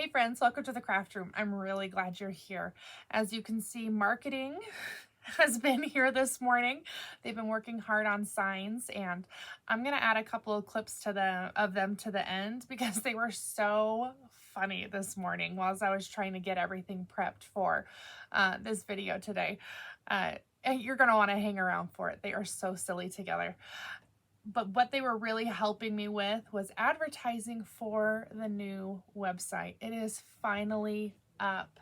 Hey friends, welcome to the craft room. I'm really glad you're here. As you can see, marketing has been here this morning. They've been working hard on signs, and I'm gonna add a couple of clips to them to the end because they were so funny this morning while I was trying to get everything prepped for this video today. And you're gonna want to hang around for it. They are so silly together. But what they were really helping me with was advertising for the new website. It is finally up.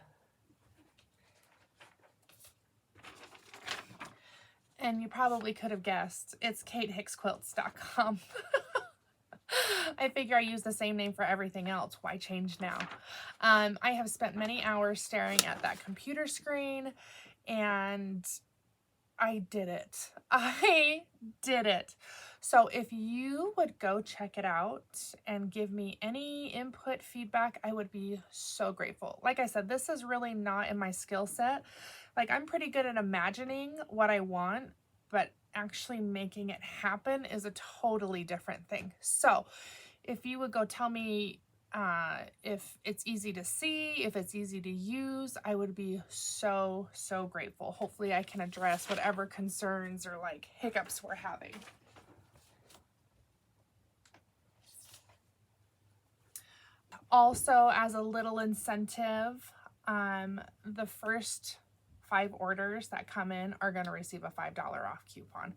And you probably could have guessed, it's katehicksquilts.com. I figure I use the same name for everything else. Why change now? I have spent many hours staring at that computer screen, and I did it. I did it. So if you would go check it out and give me any input, feedback, I would be so grateful. Like I said, this is really not in my skill set. Like, I'm pretty good at imagining what I want, but actually making it happen is a totally different thing. So if you would go tell me if it's easy to see, if it's easy to use, I would be so grateful. Hopefully I can address whatever concerns or like hiccups we're having. Also, as a little incentive, the first 5 orders that come in are going to receive a $5 off coupon.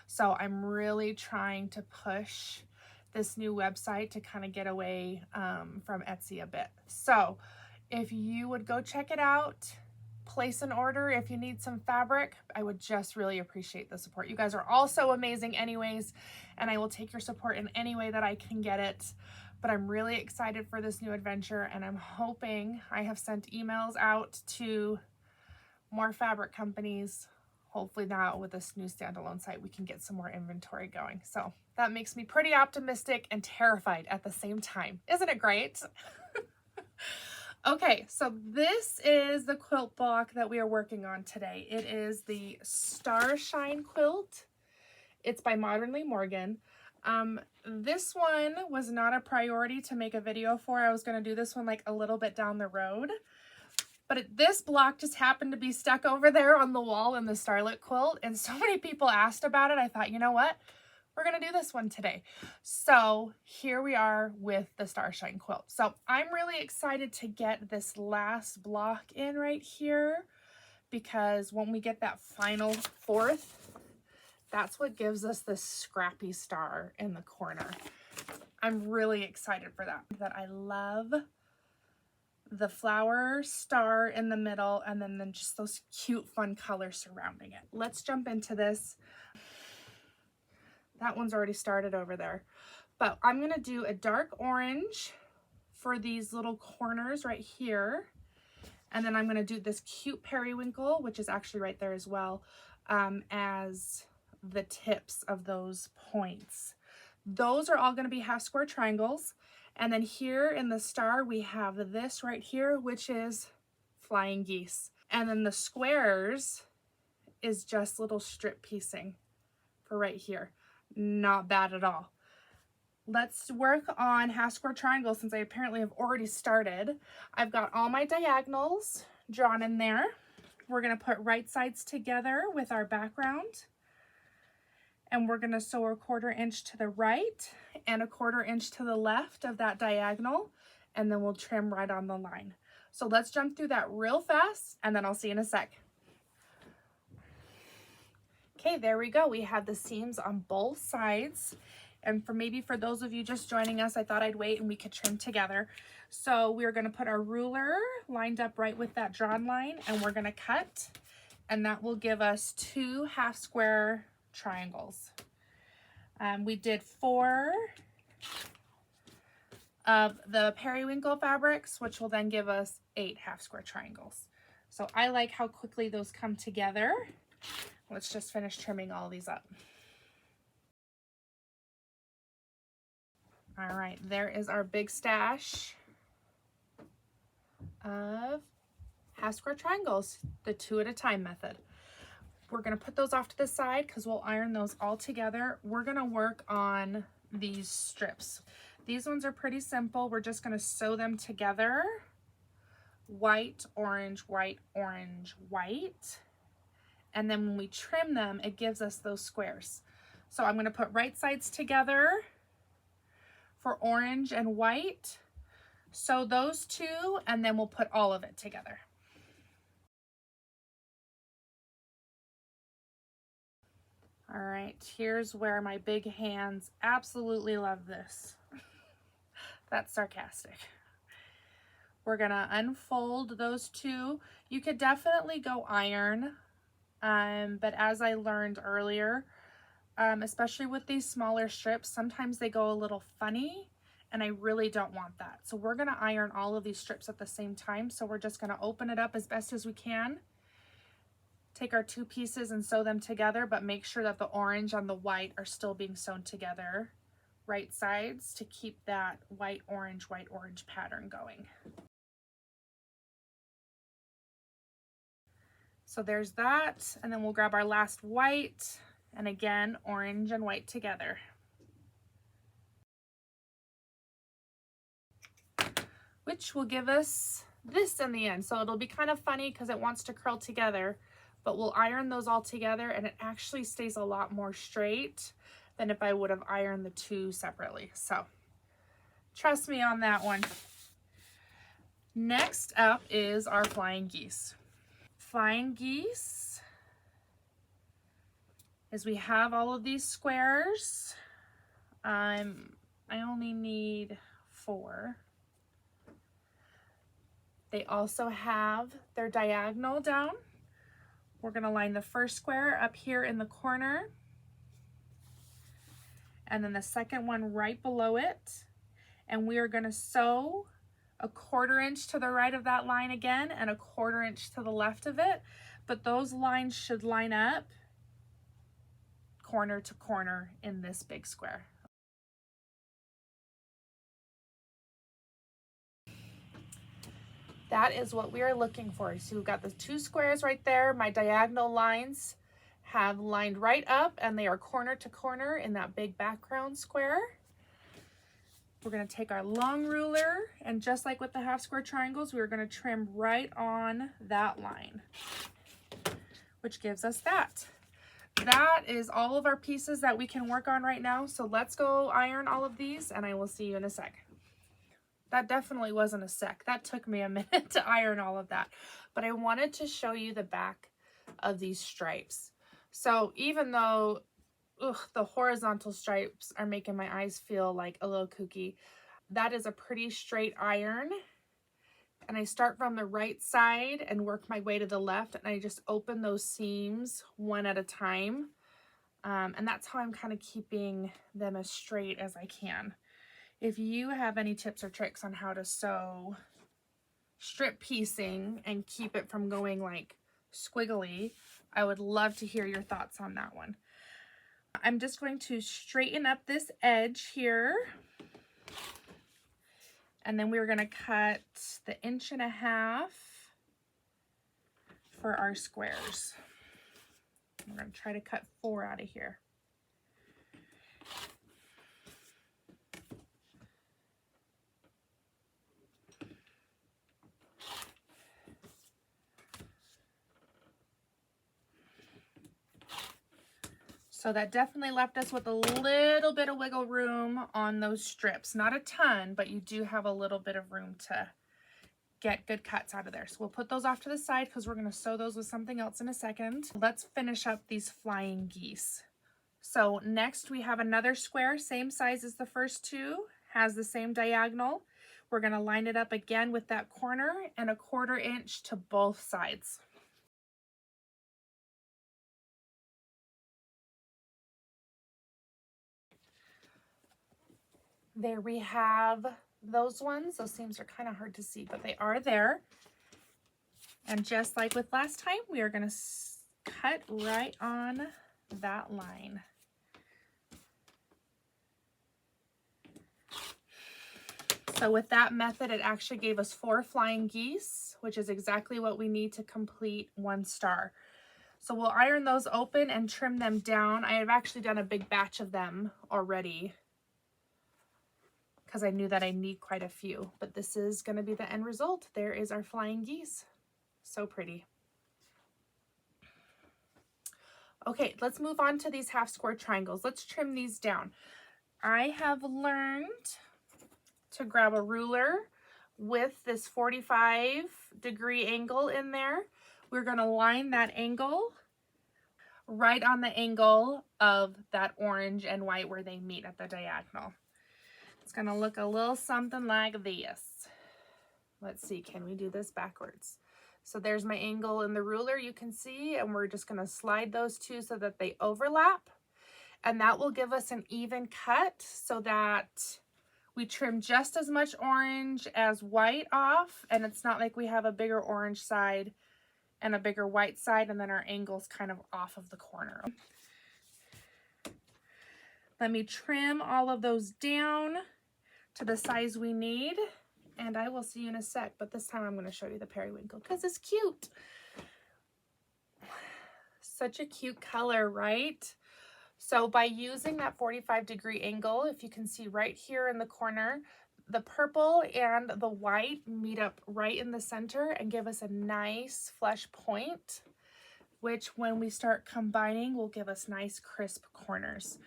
So I'm really trying to push this new website to kind of get away from Etsy a bit. So if you would go check it out, place an order. If you need some fabric, I would just really appreciate the support. You guys are all so amazing anyways, and I will take your support in any way that I can get it. But I'm really excited for this new adventure, and I'm hoping, I have sent emails out to more fabric companies. Hopefully now with this new standalone site, we can get some more inventory going. So that makes me pretty optimistic and terrified at the same time. Isn't it great? Okay, so this is the quilt block that we are working on today. It is the Starshine Quilt. It's by Modernly Morgan. This one was not a priority to make a video for. I was going to do this one like a little bit down the road. But this block just happened to be stuck over there on the wall in the Starlit quilt, and so many people asked about it. I thought, you know what? We're going to do this one today. So here we are with the Starshine Quilt. So I'm really excited to get this last block in right here, because when we get that final fourth, that's what gives us this scrappy star in the corner. I'm really excited for that. I love the flower star in the middle, and then just those cute fun colors surrounding it. Let's jump into this. That one's already started over there, but I'm gonna do a dark orange for these little corners right here, and then I'm gonna do this cute periwinkle, which is actually right there as well, as the tips of those points. Those are all gonna be half square triangles. And then here in the star, we have this right here, which is flying geese. And then the squares is just little strip piecing for right here. Not bad at all. Let's work on half square triangles, since I apparently have already started. I've got all my diagonals drawn in there. We're gonna put right sides together with our background. And we're gonna sew a 1/4 inch to the right and a 1/4 inch to the left of that diagonal, and then we'll trim right on the line. So let's jump through that real fast, and then I'll see you in a sec. Okay, there we go. We have the seams on both sides. And for those of you just joining us, I thought I'd wait and we could trim together. So we're gonna put our ruler lined up right with that drawn line, and we're gonna cut, and that will give us 2 half square triangles. We did 4 of the periwinkle fabrics, which will then give us 8 half square triangles. So I like how quickly those come together. Let's just finish trimming all these up. All right, there is our big stash of half square triangles, the 2 at a time method. We're gonna put those off to the side because we'll iron those all together. We're gonna work on these strips. These ones are pretty simple. We're just gonna sew them together white, orange, white, orange, white. And then when we trim them, it gives us those squares. So I'm going to put right sides together for orange and white. Sew those two, and then we'll put all of it together. All right, here's where my big hands absolutely love this. That's sarcastic. We're gonna unfold those two. You could definitely go iron, but as I learned earlier, especially with these smaller strips, sometimes they go a little funny, and I really don't want that. So we're gonna iron all of these strips at the same time. So we're just gonna open it up as best as we can, take our two pieces and sew them together, but make sure that the orange and the white are still being sewn together, right sides, to keep that white, orange pattern going. So there's that, and then we'll grab our last white, and again, orange and white together. Which will give us this in the end. So it'll be kind of funny because it wants to curl together, but we'll iron those all together and it actually stays a lot more straight than if I would have ironed the two separately. So trust me on that one. Next up is our flying geese. Flying geese is we have all of these squares. I only need 4. They also have their diagonal down. We're going to line the first square up here in the corner, and then the second one right below it. And we are going to sew a 1/4 inch to the right of that line again and a 1/4 inch to the left of it. But those lines should line up corner to corner in this big square. That is what we are looking for. So we've got the 2 squares right there. My diagonal lines have lined right up and they are corner to corner in that big background square. We're going to take our long ruler, and just like with the half square triangles, we're going to trim right on that line, which gives us that. That is all of our pieces that we can work on right now. So let's go iron all of these, and I will see you in a sec. That definitely wasn't a sec. That took me a minute to iron all of that. But I wanted to show you the back of these stripes. So even though the horizontal stripes are making my eyes feel like a little kooky, that is a pretty straight iron. And I start from the right side and work my way to the left, and I just open those seams one at a time. And that's how I'm kind of keeping them as straight as I can. If you have any tips or tricks on how to sew strip piecing and keep it from going like squiggly, I would love to hear your thoughts on that one. I'm just going to straighten up this edge here. And then we're going to cut the 1.5 inches for our squares. We're going to try to cut 4 out of here. So that definitely left us with a little bit of wiggle room on those strips. Not a ton, but you do have a little bit of room to get good cuts out of there. So we'll put those off to the side because we're going to sew those with something else in a second. Let's finish up these flying geese. So next we have another square, same size as the first 2, has the same diagonal. We're going to line it up again with that corner and a 1/4 inch to both sides. There we have those ones. Those seams are kind of hard to see, but they are there. And just like with last time, we are going to cut right on that line. So with that method, it actually gave us 4 flying geese, which is exactly what we need to complete 1 star. So we'll iron those open and trim them down. I have actually done a big batch of them already, because I knew that I need quite a few. But this is going to be the end result. There is our flying geese. So pretty. Okay, let's move on to these half square triangles. Let's trim these down. I have learned to grab a ruler with this 45-degree angle in there. We're going to line that angle right on the angle of that orange and white where they meet at the diagonal. It's going to look a little something like this. Let's see, can we do this backwards? So there's my angle in the ruler, you can see, and we're just going to slide those two so that they overlap. And that will give us an even cut so that we trim just as much orange as white off, and it's not like we have a bigger orange side and a bigger white side, and then our angle's kind of off of the corner. Let me trim all of those down to the size we need, and I will see you in a sec, but this time I'm going to show you the periwinkle because it's cute. Such a cute color, right? So by using that 45-degree angle, if you can see right here in the corner, the purple and the white meet up right in the center and give us a nice flush point, which when we start combining will give us nice crisp corners.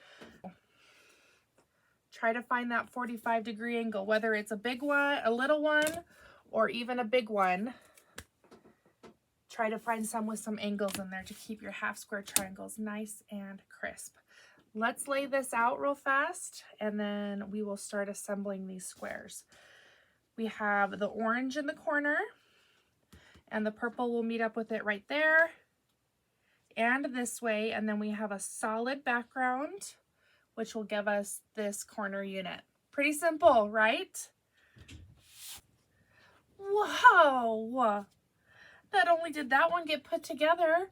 Try to find that 45-degree angle, whether it's a big one, a little one, or even a big one. Try to find some with some angles in there to keep your half square triangles nice and crisp. Let's lay this out real fast, and then we will start assembling these squares. We have the orange in the corner, and the purple will meet up with it right there and this way, and then we have a solid background, which will give us this corner unit. Pretty simple, right? Whoa! Not only did that one get put together,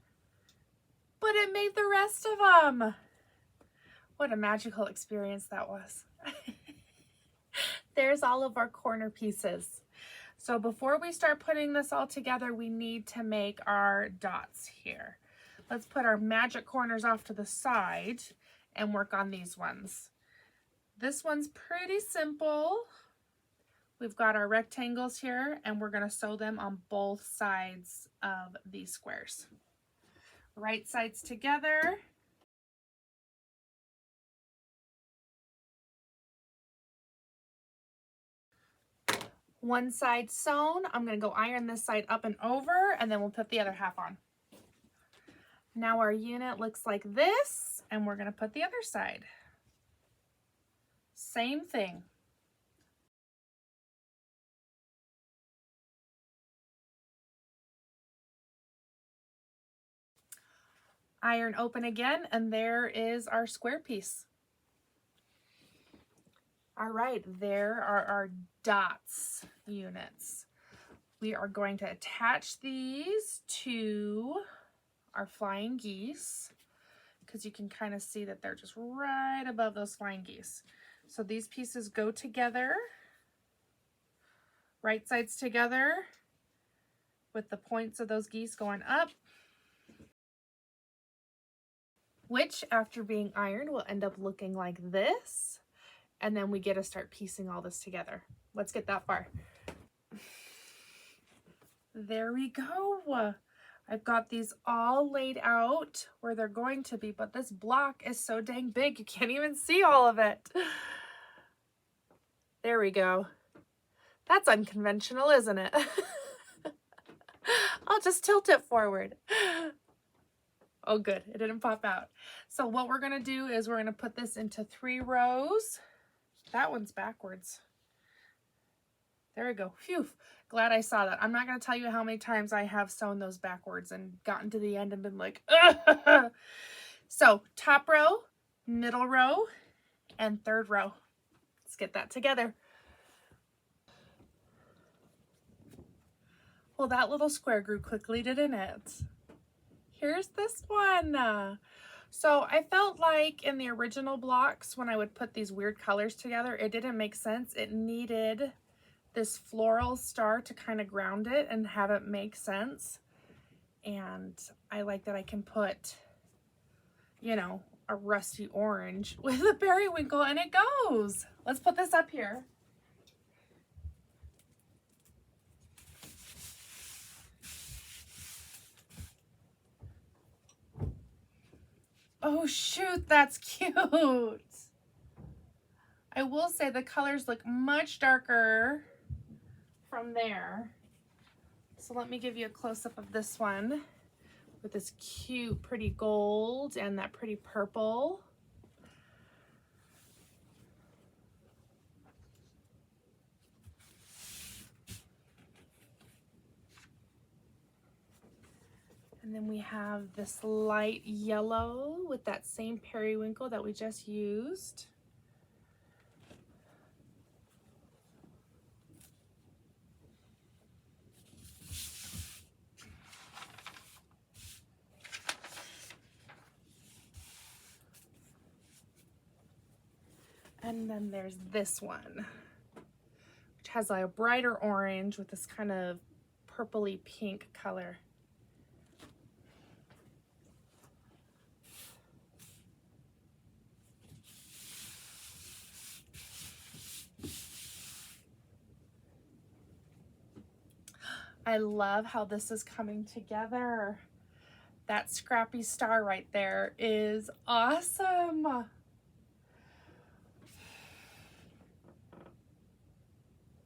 but it made the rest of them. What a magical experience that was. There's all of our corner pieces. So before we start putting this all together, we need to make our dots here. Let's put our magic corners off to the side and work on these ones. This one's pretty simple. We've got our rectangles here, and we're going to sew them on both sides of these squares. Right sides together. One side sewn. I'm going to go iron this side up and over, and then we'll put the other half on. Now our unit looks like this, and we're going to put the other side. Same thing. Iron open again, and there is our square piece. All right, there are our dots units. We are going to attach these to our flying geese because you can kind of see that they're just right above those flying geese. So these pieces go together, right sides together with the points of those geese going up, which after being ironed will end up looking like this. And then we get to start piecing all this together. Let's get that far. There we go. I've got these all laid out where they're going to be, but this block is so dang big, you can't even see all of it. There we go. That's unconventional, isn't it? I'll just tilt it forward. Oh, good. It didn't pop out. So what we're going to do is we're going to put this into 3 rows. That one's backwards. There we go. Phew. Glad I saw that. I'm not going to tell you how many times I have sewn those backwards and gotten to the end and been like, ugh. So top row, middle row, and third row. Let's get that together. Well, that little square grew quickly, didn't it? Here's this one. So I felt like in the original blocks, when I would put these weird colors together, it didn't make sense. It needed this floral star to kind of ground it and have it make sense. And I like that I can put, you know, a rusty orange with a periwinkle and it goes. Let's put this up here. Oh shoot, that's cute. I will say the colors look much darker from there. So let me give you a close-up of this one with this cute, pretty gold and that pretty purple. And then we have this light yellow with that same periwinkle that we just used. And then there's this one, which has like a brighter orange with this kind of purpley pink color. I love how this is coming together. That Scrappy star right there is awesome.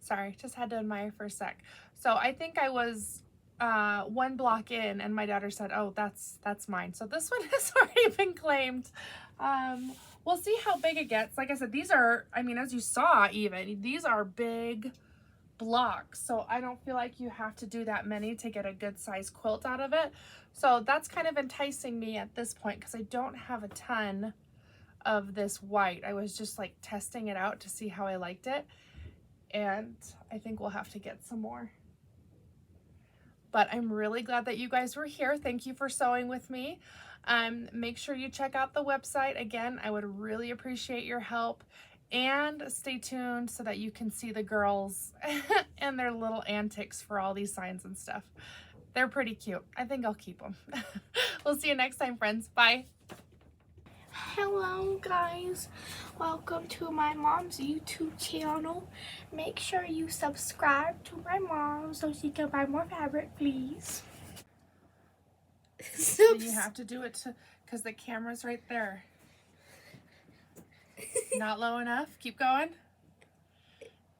Sorry, just had to admire for a sec. So I think I was one block in and my daughter said, oh, that's mine. So this one has already been claimed. We'll see how big it gets. Like I said, these are, I mean, as you saw even, these are big blocks. So I don't feel like you have to do that many to get a good size quilt out of it. So that's kind of enticing me at this point because I don't have a ton of this white. I was just like testing it out to see how I liked it. And I think we'll have to get some more. But I'm really glad that you guys were here. Thank you for sewing with me. Make sure you check out the website. Again, I would really appreciate your help. And stay tuned so that you can see the girls and their little antics for all these signs and stuff. They're pretty cute. I think I'll keep them. We'll see you next time, friends. Bye. Hello guys, welcome to my mom's YouTube channel. Make sure you subscribe to my mom so she can buy more fabric, please. You have to do it because the camera's right there. Not low enough. Keep going.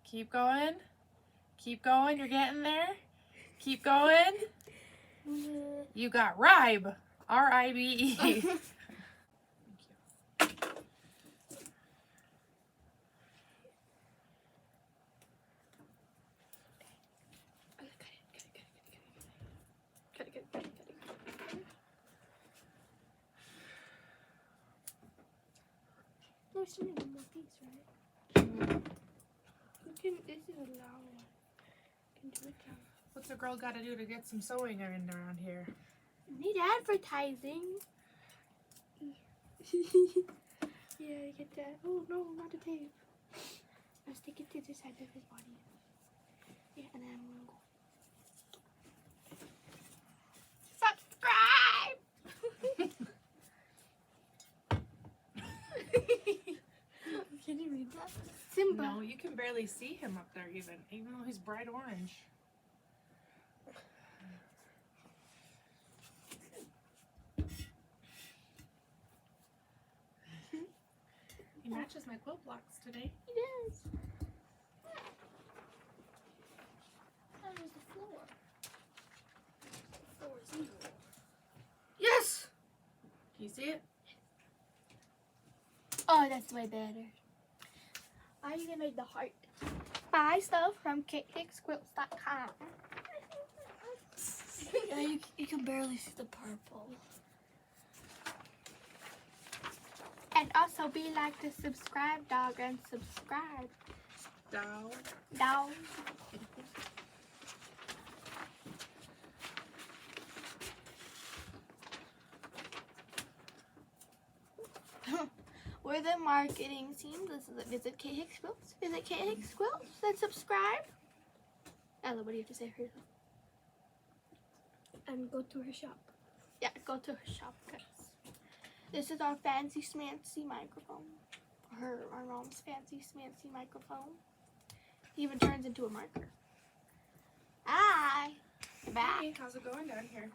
Keep going. Keep going. You're getting there. Keep going. You got ribe. R-I-B-E. No, it's only one more piece, right? This is a long one. You can do it now. What's a girl got to do to get some sewing in around here? Need advertising. Yeah, get that. Oh no, not the tape. Let's stick it to the side of his body. Yeah, and then I'm gonna go. Subscribe! Can you read that? Simba. No, you can barely see him up there even though he's bright orange. He matches my quilt blocks today. He does. How is the floor? The floor is evil. Yes! Can you see it? Oh, that's way better. I even made the heart. Buy stuff from kickhicksquilts.com. Yeah, you can barely see the purple. And also be like the subscribe dog and subscribe. Down. Dog. We're the marketing team. Visit Kate Hicks Quilts. Visit Kate Hicks Quilts and subscribe. Ella, what do you have to say for yourself? And go to her shop. Yeah, go to her shop, guys. This is our fancy smancy microphone. Our mom's fancy smancy microphone. Even turns into a marker. Hi. Bye. Hey, how's it going down here?